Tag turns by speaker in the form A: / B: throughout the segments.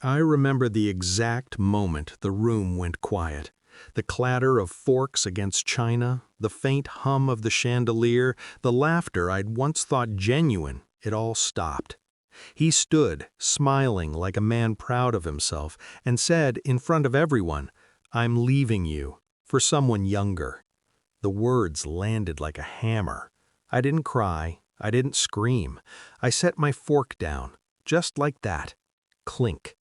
A: I remember the exact moment the room went quiet. The clatter of forks against china, the faint hum of the chandelier, the laughter I'd once thought genuine, it all stopped. He stood, smiling like a man proud of himself, and said in front of everyone, "I'm leaving you, for someone younger." The words landed like a hammer. I didn't cry, I didn't scream. I set my fork down, just like that. Clink.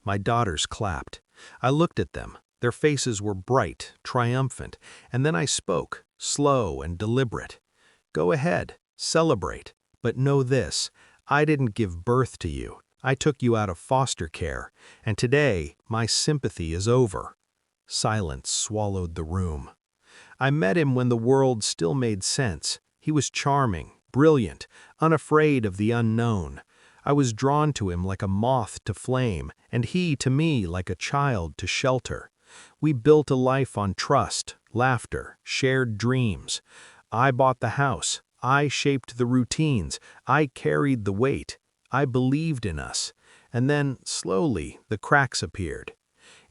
A: My daughters clapped. I looked at them. Their faces were bright, triumphant, and then I spoke, slow and deliberate. "Go ahead, celebrate, but know this, I didn't give birth to you. I took you out of foster care, and today my sympathy is over." Silence swallowed the room. I met him when the world still made sense. He was charming, brilliant, unafraid of the unknown. I was drawn to him like a moth to flame, and he to me like a child to shelter. We built a life on trust, laughter, shared dreams. I bought the house. I shaped the routines. I carried the weight. I believed in us. And then, slowly, the cracks appeared.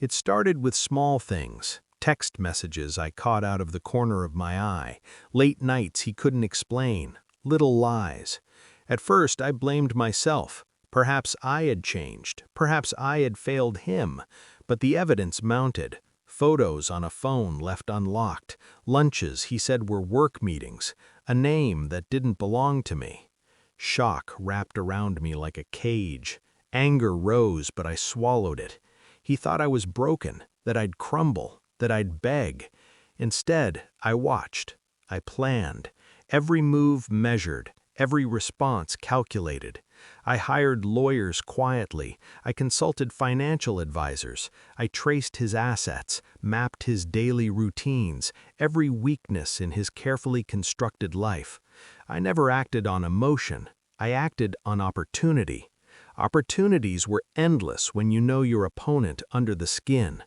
A: It started with small things. Text messages I caught out of the corner of my eye, late nights he couldn't explain, little lies. At first I blamed myself. Perhaps I had changed, perhaps I had failed him, but the evidence mounted. Photos on a phone left unlocked, lunches he said were work meetings, a name that didn't belong to me. Shock wrapped around me like a cage. Anger rose, but I swallowed it. He thought I was broken, that I'd crumble, that I'd beg. Instead, I watched. I planned. Every move measured, every response calculated. I hired lawyers quietly. I consulted financial advisors. I traced his assets, mapped his daily routines, every weakness in his carefully constructed life. I never acted on emotion. I acted on opportunity. Opportunities were endless when you know your opponent under the skin.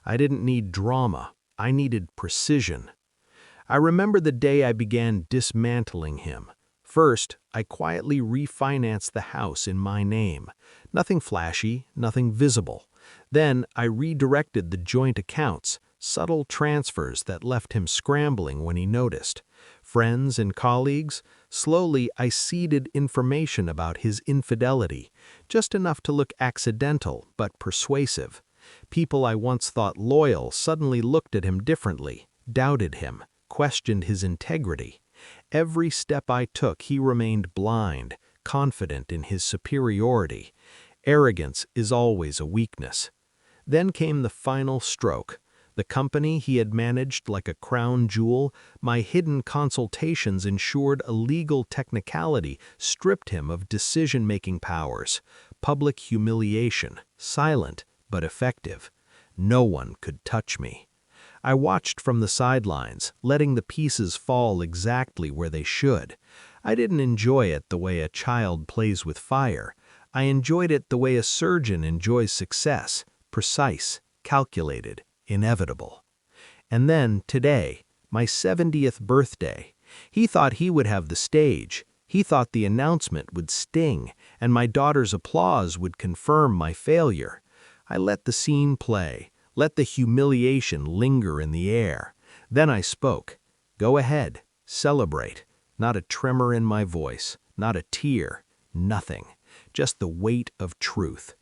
A: I didn't need drama. I needed precision. I remember the day I began dismantling him. First, I quietly refinanced the house in my name. Nothing flashy, nothing visible. Then I redirected the joint accounts, subtle transfers that left him scrambling when he noticed. Friends and colleagues, slowly I seeded information about his infidelity, just enough to look accidental but persuasive. People I once thought loyal suddenly looked at him differently, doubted him, questioned his integrity. Every step I took he remained blind, confident in his superiority. Arrogance is always a weakness. Then came the final stroke. The company he had managed like a crown jewel, my hidden consultations ensured a legal technicality stripped him of decision-making powers. Public humiliation, silent but effective. No one could touch me. I watched from the sidelines, letting the pieces fall exactly where they should. I didn't enjoy it the way a child plays with fire. I enjoyed it the way a surgeon enjoys success, precise, calculated, inevitable. And then, today, my 70th birthday, he thought he would have the stage. He thought the announcement would sting, and my daughter's applause would confirm my failure. I let the scene play. Let the humiliation linger in the air. Then I spoke. "Go ahead, celebrate." Not a tremor in my voice, not a tear, nothing. Just the weight of truth.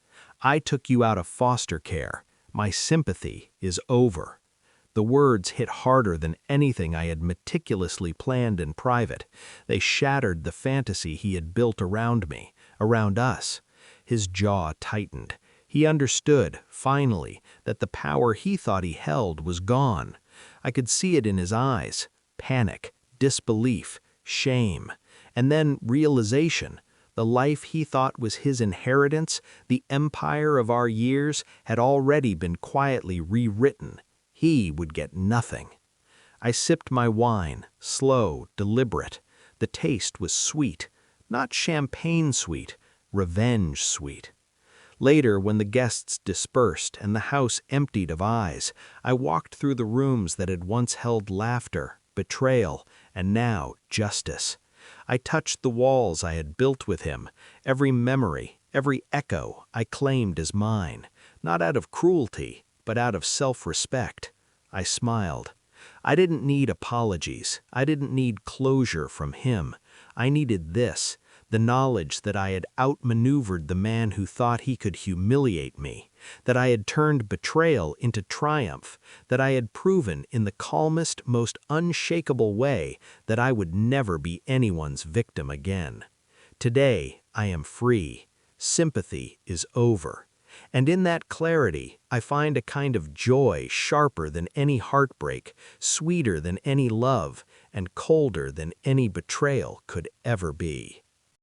A: I took you out of foster care. My sympathy is over. The words hit harder than anything I had meticulously planned in private. They shattered the fantasy he had built around me, around us. His jaw tightened. He understood, finally, that the power he thought he held was gone. I could see it in his eyes. Panic, disbelief, shame. And then realization. The life he thought was his inheritance, the empire of our years, had already been quietly rewritten. He would get nothing. I sipped my wine, slow, deliberate. The taste was sweet. Not champagne sweet, revenge sweet. Later, when the guests dispersed and the house emptied of eyes, I walked through the rooms that had once held laughter, betrayal, and now justice. I touched the walls I had built with him, every memory, Every echo I claimed as mine, not out of cruelty, but out of self-respect. I smiled. I didn't need apologies. I didn't need closure from him. I needed this, the knowledge that I had outmaneuvered the man who thought he could humiliate me, that I had turned betrayal into triumph, that I had proven in the calmest, most unshakable way that I would never be anyone's victim again. Today, I am free. Sympathy is over. And in that clarity, I find a kind of joy sharper than any heartbreak, sweeter than any love, and colder than any betrayal could ever be.